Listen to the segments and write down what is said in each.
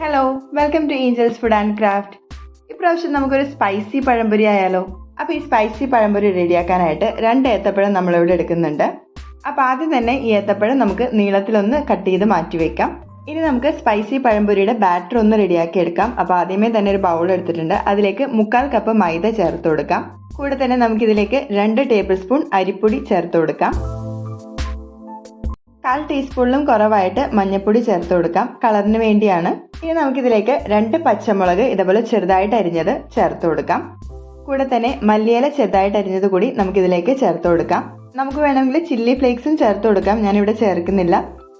Hello, welcome to Angels Food and Craft. ഇപ്രാവശ്യം നമുക്കൊരു spicy പഴംപൊരി ആയാലോ? അപ്പോൾ ഈ സ്പൈസി പഴംപൊരി റെഡിയാക്കാനായിട്ട് 2 ഏത്തപ്പഴം നമ്മളിവിടെ എടുക്കുന്നുണ്ട്. അപ്പോൾ ആദ്യം തന്നെ ഈ ഏത്തപ്പഴം നമുക്ക് നീളത്തിലൊന്ന് കട്ട് ചെയ്ത് മാറ്റി വെക്കാം. ഇനി നമുക്ക് സ്പൈസി പഴംപൊരിയുടെ ബാറ്റർ ഒന്ന് റെഡിയാക്കി എടുക്കാം. അപ്പോൾ ആദ്യമേ തന്നെ ഒരു ബൗൾ എടുത്തിട്ടുണ്ട്. അതിലേക്ക് 1/4 കപ്പ് മൈദ ചേർത്ത് കൊടുക്കാം. കൂടെ തന്നെ നമുക്കിതിലേക്ക് 2 ടേബിൾ സ്പൂൺ അരിപ്പൊടി ചേർത്ത് കൊടുക്കാം. 1/4 ടീസ്പൂണിലും കുറവായിട്ട് മഞ്ഞൾപ്പൊടി ചേർത്ത് കൊടുക്കാം, കളറിന് വേണ്ടിയാണ്. ഇനി നമുക്കിതിലേക്ക് 2 പച്ചമുളക് ഇതുപോലെ ചെറുതായിട്ട് അരിഞ്ഞത് ചേർത്ത് കൊടുക്കാം. കൂടെ തന്നെ മല്ലിയില ചെറുതായിട്ട് അരിഞ്ഞത് കൂടി നമുക്കിതിലേക്ക് ചേർത്ത് കൊടുക്കാം. നമുക്ക് വേണമെങ്കിൽ ചില്ലി ഫ്ലേക്സും ചേർത്ത് കൊടുക്കാം, ഞാനിവിടെ ചേർക്കുന്നില്ല.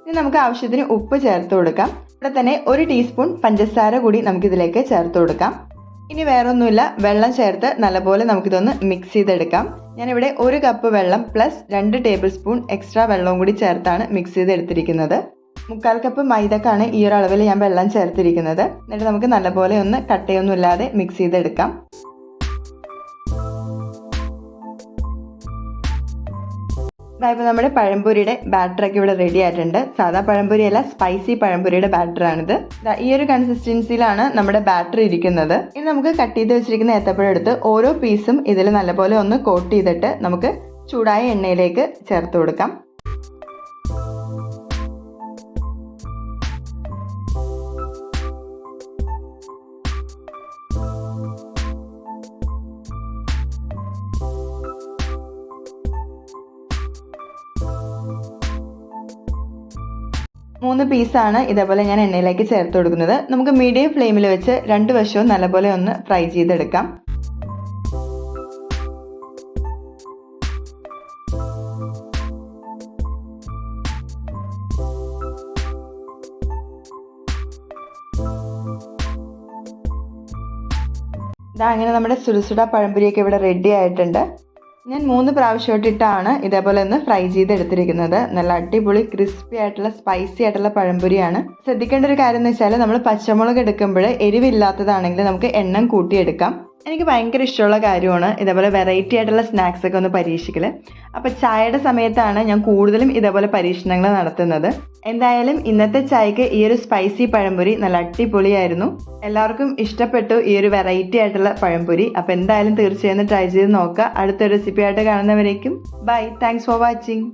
ഇനി നമുക്ക് ആവശ്യത്തിന് ഉപ്പ് ചേർത്ത് കൊടുക്കാം. ഇവിടെ തന്നെ 1 ടീസ്പൂൺ പഞ്ചസാര കൂടി നമുക്കിതിലേക്ക് ചേർത്ത് കൊടുക്കാം. ഇനി വേറൊന്നുമില്ല, വെള്ളം ചേർത്ത് നല്ലപോലെ നമുക്കിതൊന്ന് മിക്സ് ചെയ്തെടുക്കാം. ഞാനിവിടെ 1 കപ്പ് വെള്ളം പ്ലസ് 2 ടേബിൾ സ്പൂൺ എക്സ്ട്രാ വെള്ളവും കൂടി ചേർത്താണ് മിക്സ് ചെയ്തെടുത്തിരിക്കുന്നത്. 1/4 കപ്പ് മൈദക്കാണ് ഈ ഒരു അളവിൽ ഞാൻ വെള്ളം ചേർത്തിരിക്കുന്നത്. എന്നിട്ട് നമുക്ക് നല്ലപോലെ ഒന്ന് കട്ടയൊന്നും ഇല്ലാതെ മിക്സ് ചെയ്തെടുക്കാം. ഇപ്പോൾ നമ്മുടെ പഴംപൊരിയുടെ ബാറ്ററൊക്കെ ഇവിടെ റെഡി ആയിട്ടുണ്ട്. സാധാ പഴംപൊരിയല്ല, സ്പൈസി പഴംപൊരിയുടെ ബാറ്ററാണിത്. ഈ ഒരു കൺസിസ്റ്റൻസിയിലാണ് നമ്മുടെ ബാറ്റർ ഇരിക്കുന്നത്. ഇനി നമുക്ക് കട്ട് ചെയ്ത് വെച്ചിരിക്കുന്ന ഏത്തപ്പഴം എടുത്ത് ഓരോ പീസും ഇതിൽ നല്ലപോലെ ഒന്ന് കോട്ട് ചെയ്തിട്ട് നമുക്ക് ചൂടായ എണ്ണയിലേക്ക് ചേർത്ത് കൊടുക്കാം. മൂന്ന് പീസാണ് ഇതേപോലെ ഞാൻ എണ്ണയിലേക്ക് ചേർത്ത് കൊടുക്കുന്നത്. നമുക്ക് മീഡിയം ഫ്ലെയിമിൽ വെച്ച് 2 വശവും നല്ലപോലെ ഒന്ന് ഫ്രൈ ചെയ്തെടുക്കാം. അങ്ങനെ നമ്മുടെ സുരസുട പഴംപൊരിയൊക്കെ ഇവിടെ റെഡി ആയിട്ടുണ്ട്. ഞാൻ 3 പ്രാവശ്യമായിട്ടിട്ടാണ് ഇതേപോലെ ഒന്ന് ഫ്രൈ ചെയ്തെടുത്തിരിക്കുന്നത്. നല്ല അടിപൊളി ക്രിസ്പി ആയിട്ടുള്ള സ്പൈസി ആയിട്ടുള്ള പഴംപൊരിയാണ്. ശ്രദ്ധിക്കേണ്ട ഒരു കാര്യം എന്ന് വെച്ചാൽ നമ്മൾ പച്ചമുളക് എടുക്കുമ്പോൾ എരിവില്ലാത്തതാണെങ്കിൽ നമുക്ക് എണ്ണം കൂട്ടിയെടുക്കാം. എനിക്ക് ഭയങ്കര ഇഷ്ടമുള്ള കാര്യമാണ് ഇതേപോലെ വെറൈറ്റി ആയിട്ടുള്ള സ്നാക്സ് ഒക്കെ ഒന്ന് പരീക്ഷിക്കൽ. അപ്പോൾ ചായയുടെ സമയത്താണ് ഞാൻ കൂടുതലും ഇതേപോലെ പരീക്ഷണങ്ങൾ നടത്തുന്നത്. എന്തായാലും ഇന്നത്തെ ചായക്ക് ഈ ഒരു സ്പൈസി പഴംപൊരി നല്ല അടിപൊളിയായിരുന്നു. എല്ലാവർക്കും ഇഷ്ടപ്പെട്ടു ഈ ഒരു വെറൈറ്റി ആയിട്ടുള്ള പഴംപൊരി. അപ്പോൾ എന്തായാലും തീർച്ചയായും ട്രൈ ചെയ്ത് നോക്കുക. അടുത്ത റെസിപ്പി ആയിട്ട് കാണുന്നവരേക്കും ബൈ. Thanks for watching.